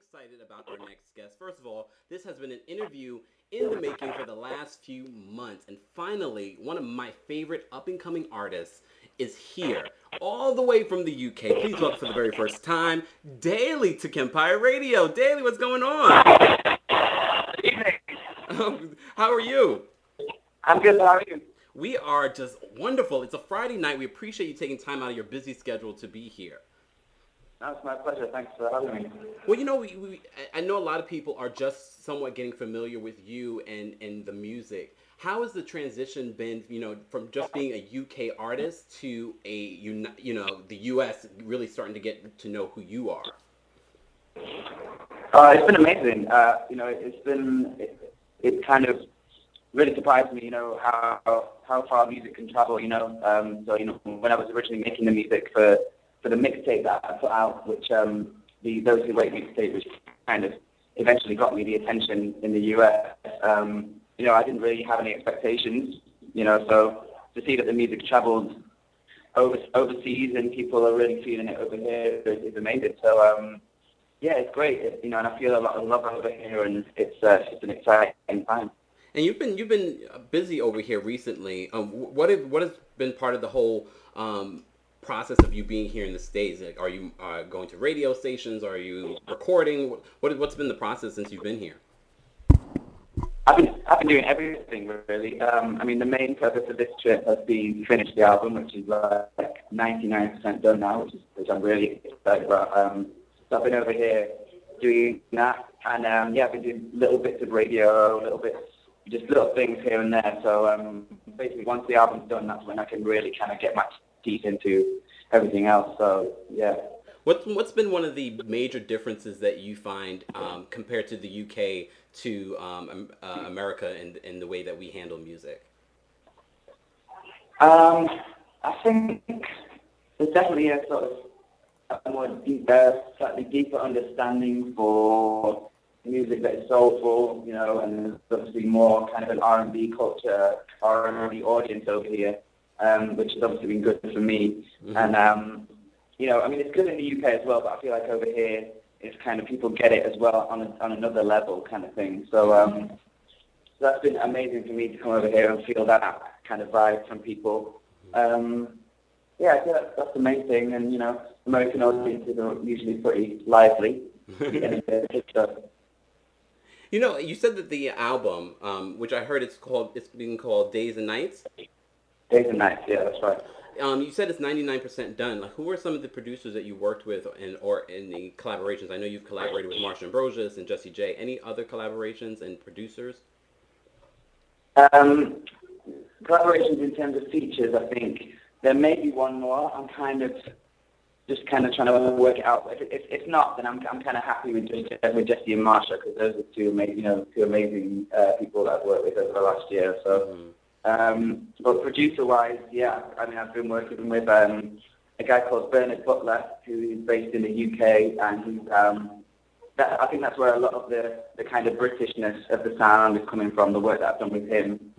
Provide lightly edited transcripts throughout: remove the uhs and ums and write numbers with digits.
excited about our next guest. First of all, this has been an interview in the making for the last few months, and finally, one of my favorite up and coming artists is here, all the way from the UK. Please welcome for the very first time, Daley to KEMPIRE Radio. Daley, what's going on? Good evening. How are you? I'm good. How are you? We are just wonderful. It's a Friday night. We appreciate you taking time out of your busy schedule to be here. No, it's my pleasure. Thanks for having me. Well, you know, I know a lot of people are just somewhat getting familiar with you and the music. How has the transition been, from just being a UK artist to the US really starting to get to know who you are? It's been amazing. It kind of really surprised me, how far music can travel, when I was originally making the music for the mixtape that I put out, which Those Who Wait mixtape, which kind of eventually got me the attention in the US. I didn't really have any expectations, so to see that the music traveled overseas and people are really feeling it over here is amazing. So, it's great, and I feel a lot of love over here, and it's just an exciting time. And you've been busy over here recently. What has been part of the whole process of you being here in the States? Like, are you going to radio stations? Are you recording? What's been the process since you've been here? I've been doing everything really. The main purpose of this trip has been to finish the album, which is like 99% done now, which I'm really excited about. So I've been over here doing that, and I've been doing little bits of radio, just little things here and there. So basically, once the album's done, that's when I can really kind of get my teeth into everything else. So yeah. What's been one of the major differences that you find compared to the UK to America in the way that we handle music? I think there's definitely a sort of a more slightly deeper understanding for music that is soulful, and there's obviously more kind of an R&B culture, R&B audience over here, which has obviously been good for me. Mm-hmm. And, it's good in the UK as well, but I feel like over here, it's kind of people get it as well on another level kind of thing. So that's been amazing for me to come over here and feel that kind of vibe from people. I feel that's the main thing. And, American audiences are usually pretty lively. You said that the album, which I heard it's being called Days and Nights. Days and Nights, yeah, that's right. You said it's 99% done. Like, who are some of the producers that you worked with or in the collaborations? I know you've collaborated with Marsha Ambrosius and Jessie J. Any other collaborations and producers? Collaborations in terms of features, I think there may be one more. I'm trying to trying to work it out. If not, then I'm kind of happy with Jessie and Marsha, because those are two amazing people that I've worked with over the last year. So, but producer-wise, I've been working with a guy called Bernard Butler, who is based in the UK, and I think that's where a lot of the kind of Britishness of the sound is coming from. The work that I've done with him,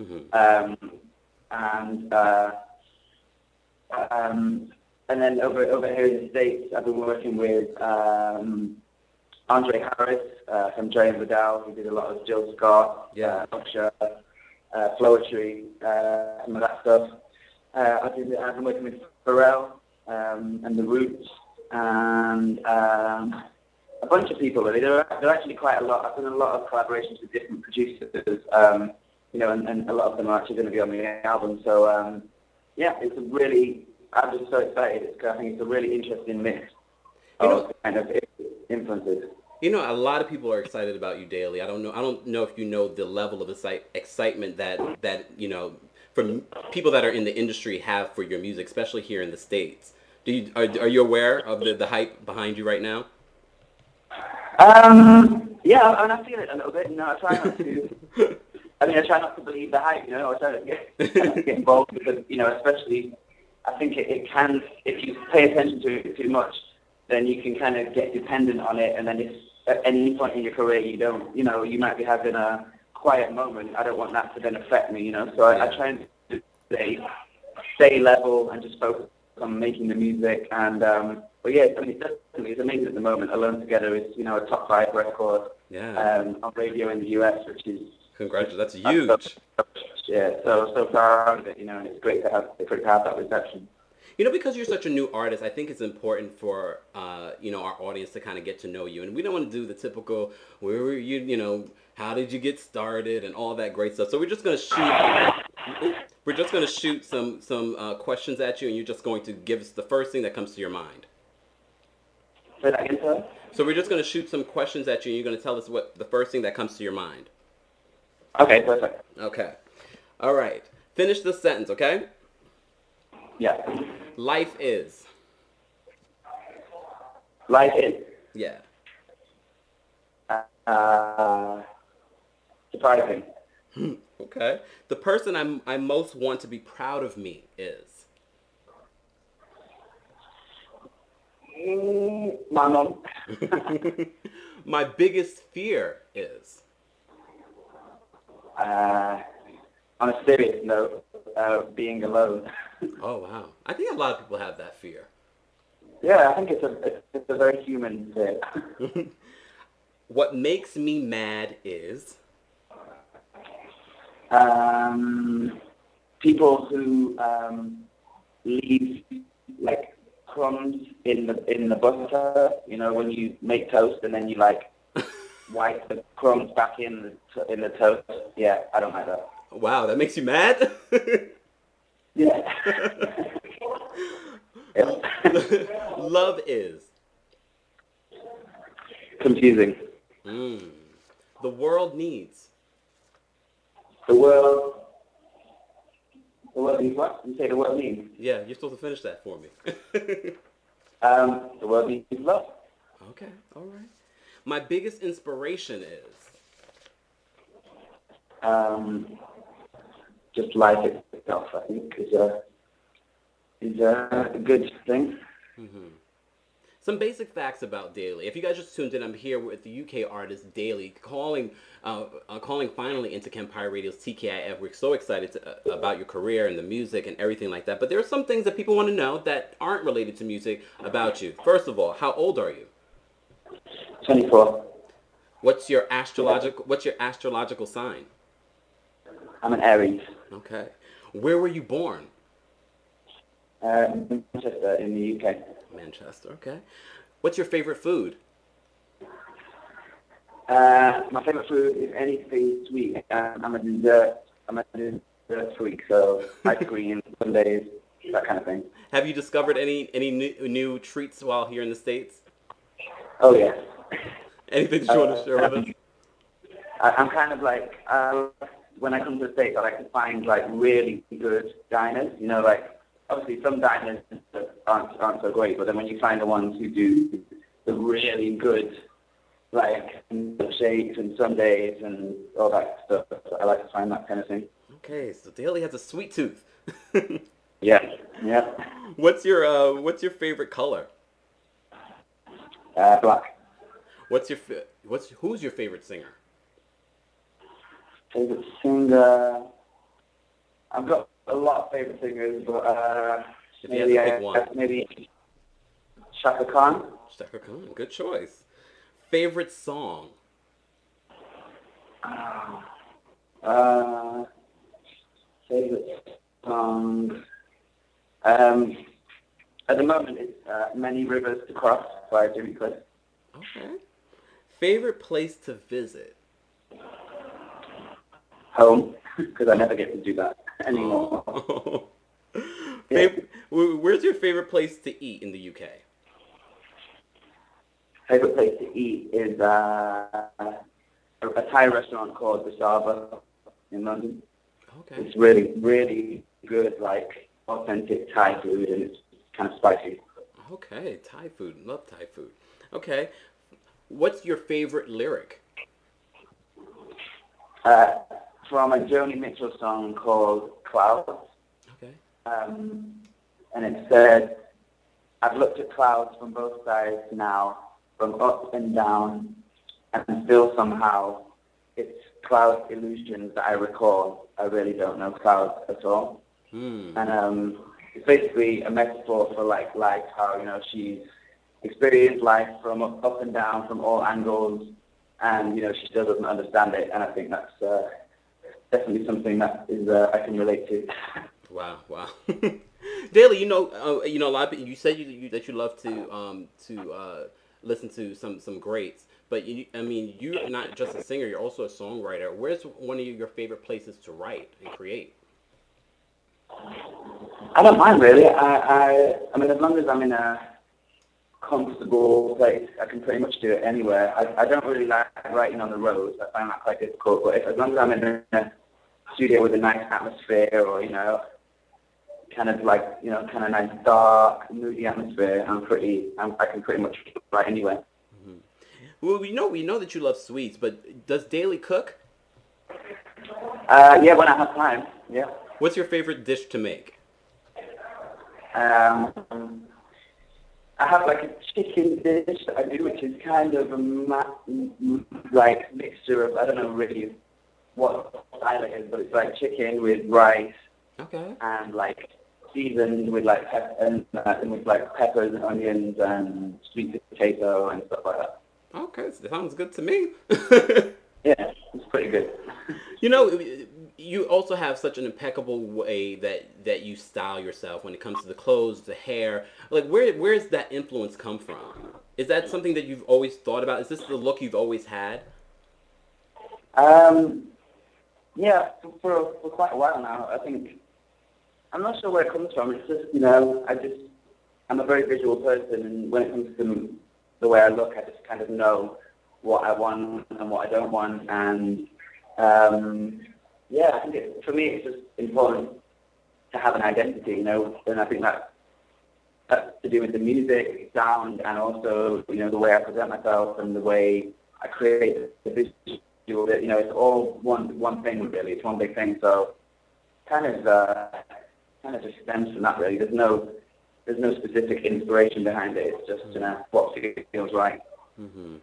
and then over here in the States, I've been working with Andre Harris from Dre and Vidal, who did a lot of Jill Scott, Usher, Flowetry, some of that stuff. I've been working with Pharrell and The Roots, and a bunch of people really. There are actually quite a lot. I've done a lot of collaborations with different producers, and a lot of them are actually going to be on the album. So it's a really. I'm just so excited. I think it's a really interesting mix of kind of influences. A lot of people are excited about you, Daley. I don't know if you know the level of excitement that from people that are in the industry have for your music, especially here in the States. Are you aware of the hype behind you right now? And I feel it a little bit. I try not to. I try not to believe the hype. I try to get involved because especially. I think it can, if you pay attention to it too much, then you can kind of get dependent on it. And then if at any point in your career you don't, you might be having a quiet moment. I don't want that to then affect me, So I try and stay level and just focus on making the music. And But yeah, I mean, definitely, it's amazing at the moment. Alone Together is, you know, a top 5 record on radio in the US, which is congratulations. That's huge. So proud of it, you know, and it's great to have that reception. You know, because you're such a new artist, I think it's important for you know, our audience to kind of get to know you, and we don't want to do the typical where were you, you know, how did you get started and all that great stuff. So we're just gonna shoot some questions at you, and you're just going to give us the first thing that comes to your mind. Say that again, sir? So we're just going to shoot some questions at you, and you're going to tell us what the first thing that comes to your mind. Okay, perfect. Okay. All right. Finish the sentence, okay? Yeah. Life is. Life is. Yeah. Surprising. Okay. The person I most want to be proud of me is. My mom. My biggest fear is. On a serious note, being alone. Oh wow! I think a lot of people have that fear. Yeah, I think it's a very human thing. What makes me mad is. People who leave like crumbs in the butter. You know, when you make toast and then you like wipe the crumbs back in the toast. Yeah, I don't like that. Wow, that makes you mad? Yeah. Love is. Confusing. The world needs. The world needs what? You say the world needs? Yeah, you're supposed to finish that for me. The world needs love. Okay, all right. My biggest inspiration is. Just life itself, I think, is a good thing. Mm-hmm. Some basic facts about Daley. If you guys just tuned in, I'm here with the UK artist Daley, calling finally into KEMPIRE Radio's TKIF. We're so excited about your career and the music and everything like that. But there are some things that people want to know that aren't related to music about you. First of all, how old are you? 24. What's your astrological sign? I'm an Aries. Okay. Where were you born? Manchester in the UK. Manchester, okay. What's your favorite food? My favorite food is anything sweet. I'm a dessert freak, so ice cream, sundaes, that kind of thing. Have you discovered any new treats while here in the States? Oh yeah. Anything that you want to share with us? I'm kind of like, when I come to the States, I like to find like really good diners. You know, like obviously some diners aren't so great, but then when you find the ones who do the really good, like milkshakes and sundaes and all that stuff, I like to find that kind of thing. Okay, so Daley has a sweet tooth. Yeah. What's your favorite color? Black. Who's your favorite singer? Favorite singer? I've got a lot of favorite singers, but maybe Shaka Khan. Shaka Khan, good choice. Favorite song? Favorite song? At the moment, it's Many Rivers to Cross by Jimmy Cliff. Okay. Favorite place to visit? Home, because I never get to do that anymore. Oh. Where's your favorite place to eat in the UK? Favorite place to eat is a Thai restaurant called The Sava in London. Okay. It's really, really good, like authentic Thai food, and it's kind of spicy. Okay, Thai food. Love Thai food. Okay. What's your favorite lyric? From a Joni Mitchell song called Clouds. Okay. And it said, I've looked at clouds from both sides now, from up and down, and still somehow it's cloud illusions that I recall. I really don't know clouds at all. And it's basically a metaphor for like how, you know, she's experienced life from up and down, from all angles, and she still doesn't understand it. And I think that's definitely something that is I can relate to. Wow, wow. Daley, a lot of people, you said that you love to listen to some greats, but you're not just a singer; you're also a songwriter. Where's one of your favorite places to write and create? I don't mind really. I mean, as long as I'm in a comfortable place, I can pretty much do it anywhere. I don't really like writing on the road. I find that quite difficult. But as long as I'm in a studio with a nice atmosphere, or kind of nice dark, moody atmosphere, I can pretty much write anywhere. Mm-hmm. Well, we know that you love sweets, but does Daley cook? Yeah, when I have time. Yeah. What's your favorite dish to make? I have like a chicken dish that I do, which is kind of a mixture of, I don't know really what style it is, but it's like chicken with rice. Okay. And like seasoned with like peppers and onions and sweet potato and stuff like that. Okay, that sounds good to me. Yeah, it's pretty good. You also have such an impeccable way that you style yourself when it comes to the clothes, the hair. Like, where's that influence come from? Is that something that you've always thought about? Is this the look you've always had? Yeah, for quite a while now. I think I'm not sure where it comes from. It's just I'm a very visual person, and when it comes to the way I look, I just kind of know what I want and what I don't want, and I think for me it's just important to have an identity, and I think that's to do with the music, sound, and also the way I present myself and the way I create the visual. It's all one thing really. It's one big thing. So kind of just stems from that really. There's no specific inspiration behind it. It's just what feels right. Mm-hmm.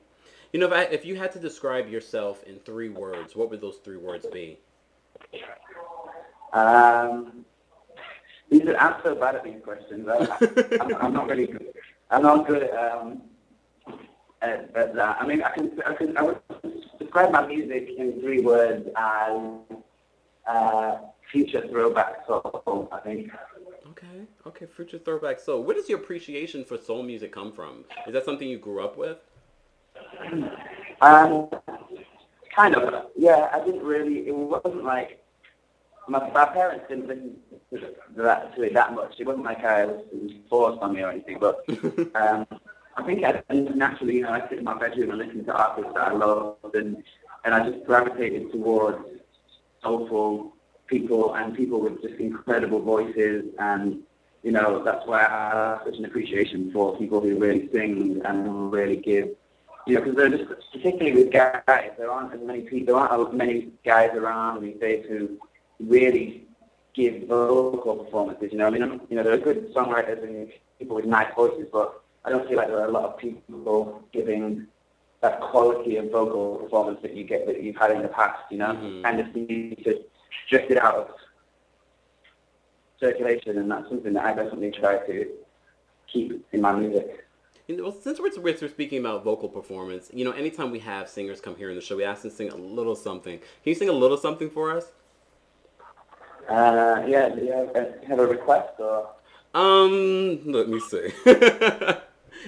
If you had to describe yourself in 3 words, what would those 3 words be? I'm so bad at these questions. I'm not really good. I'm not good at that. I mean, I would describe my music in 3 words as future throwback soul, I think. Okay, future throwback soul. Where does your appreciation for soul music come from? Is that something you grew up with? Kind of. Yeah, I didn't really. It wasn't like my parents didn't listen to it that much. It wasn't like it was forced on me or anything. But I think naturally, I sit in my bedroom and listen to artists that I loved, and I just gravitated towards soulful people and people with just incredible voices, and that's why I have such an appreciation for people who really sing and really give. Because they're just, particularly with guys, there aren't as many guys around these days who really give vocal performances. There are good songwriters and people with nice voices, but I don't feel like there are a lot of people giving that quality of vocal performance that you've had in the past. Mm-hmm. Kind of need to drift it out of circulation, and that's something that I definitely try to keep in my music. Well, since we're speaking about vocal performance, anytime we have singers come here in the show, we ask them to sing a little something. Can you sing a little something for us? Yeah. Do you have a request or? Let me see.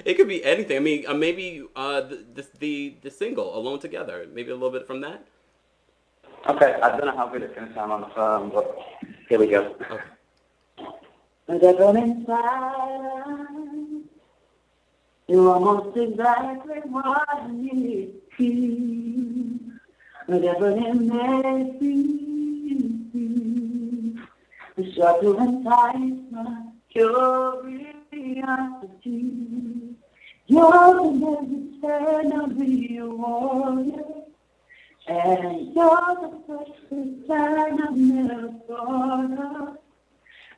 It could be anything. I mean, maybe the single "Alone Together." Maybe a little bit from that. Okay, I don't know how good it's going to sound on the phone, but here we go. Okay. Whatever inside, you're almost exactly what I need. Whatever it may be, the sharp to entice my curiosity. You're the necessary of the warrior, and you're the first sign of Minnesota.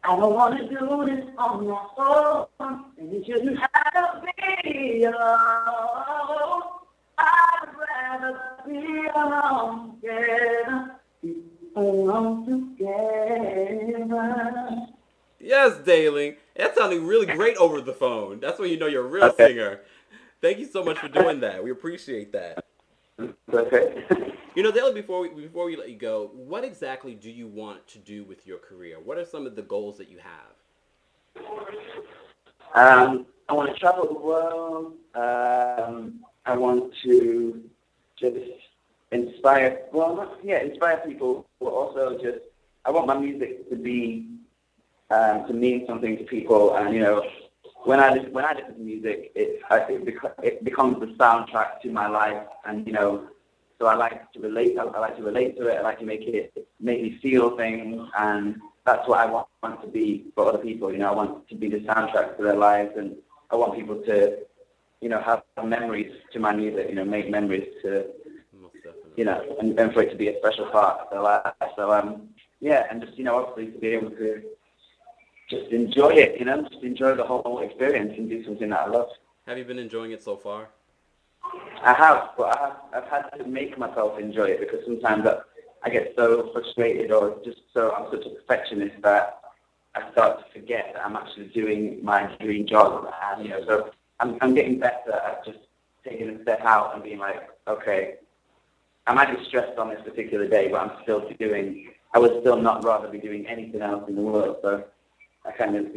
I don't want to do this on my own, and you shouldn't have to be alone. I'd rather be alone together, alone together. Yes, Daley. That sounded really great over the phone. That's when you know you're a real Okay. singer. Thank you so much for doing that. We appreciate that. Okay. You know, Daley, before we let you go, what exactly do you want to do with your career? What are some of the goals that you have? I want to travel the world. I want to just inspire people, but also just, I want my music to be, to mean something to people. And, when I listen to music, it becomes the soundtrack to my life. And, so I like to relate. I like to relate to it. I like to make me feel things, and that's what I want to be for other people. I want to be the soundtrack to their lives, and I want people to, have memories to my music. Make memories to, Most definitely. and for it to be a special part of their life. So yeah, and just obviously to be able to just enjoy it. Just enjoy the whole experience and do something that I love. Have you been enjoying it so far? I have, but I've had to make myself enjoy it, because sometimes I get so frustrated, or just I'm such a perfectionist that I start to forget that I'm actually doing my dream job. And so I'm getting better at just taking a step out and being like, okay, I might be stressed on this particular day, but I would still not rather be doing anything else in the world. So I kind of,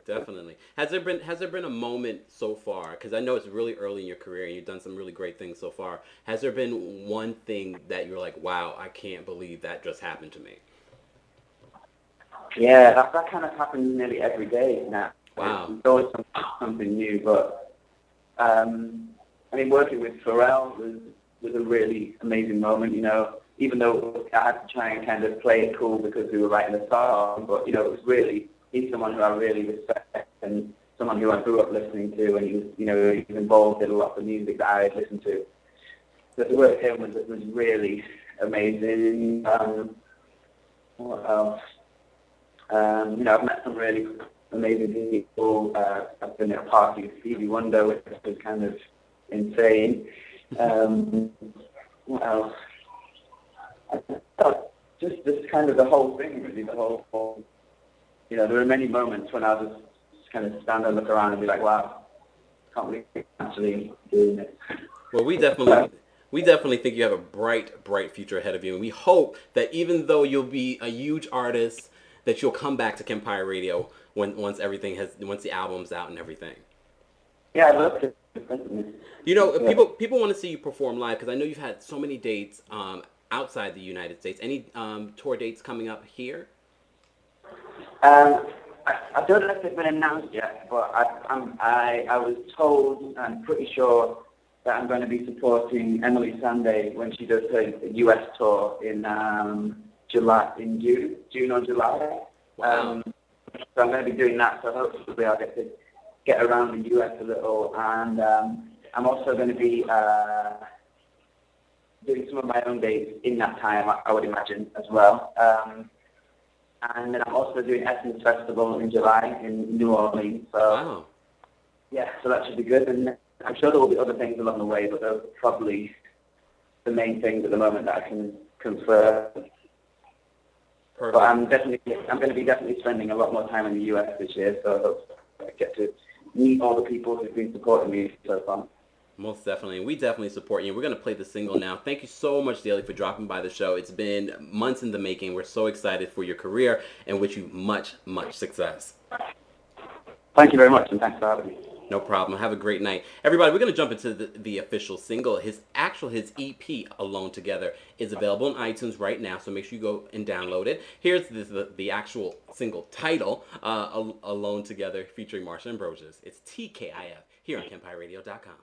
Definitely. Has there been a moment so far? Because I know it's really early in your career and you've done some really great things so far. Has there been one thing that you're like, wow, I can't believe that just happened to me? Yeah, that kind of happens nearly every day now. Wow. It's always something new, but working with Pharrell was a really amazing moment. Even though I had to try and kind of play it cool because we were writing a song, but it was really, he's someone who I really respect, and someone who I grew up listening to, and he was involved in a lot of the music that I had listened to. So to work with him was really amazing. What else? I've met some really amazing people. I've been at a party with Stevie Wonder, which was kind of insane. What else? Just kind of the whole thing, really. The whole. There were many moments when I was just kind of stand and look around and be like, wow, can't believe I'm actually doing this. Well, we definitely think you have a bright future ahead of you, and we hope that even though you'll be a huge artist, that you'll come back to KEMPIRE Radio once the album's out and everything. Yeah, I love it. People want to see you perform live, because I know you've had so many dates outside the United States. Any tour dates coming up here? I don't know if they've been announced yet, but I was told, I'm pretty sure, that I'm going to be supporting Emeli Sande when she does her US tour in June or July. Wow. So I'm going to be doing that. So hopefully I'll get to get around the US a little, and I'm also going to be doing some of my own dates in that time, I would imagine, as well. And then I'm also doing Essence Festival in July in New Orleans. So, wow. Yeah, so that should be good. And I'm sure there will be other things along the way, but those are probably the main things at the moment that I can confirm. Perfect. But I'm going to be definitely spending a lot more time in the US this year, so I hope I get to meet all the people who've been supporting me so far. Most definitely. And we definitely support you. We're going to play the single now. Thank you so much, Daley, for dropping by the show. It's been months in the making. We're so excited for your career and wish you much, much success. Thank you very much, and thanks for having me. No problem. Have a great night. Everybody, we're going to jump into the official single. His EP, Alone Together, is available on iTunes right now, so make sure you go and download it. Here's the actual single title, Alone Together, featuring Marsha Ambrosius. It's TKIF here on KEMPIRERadio.com.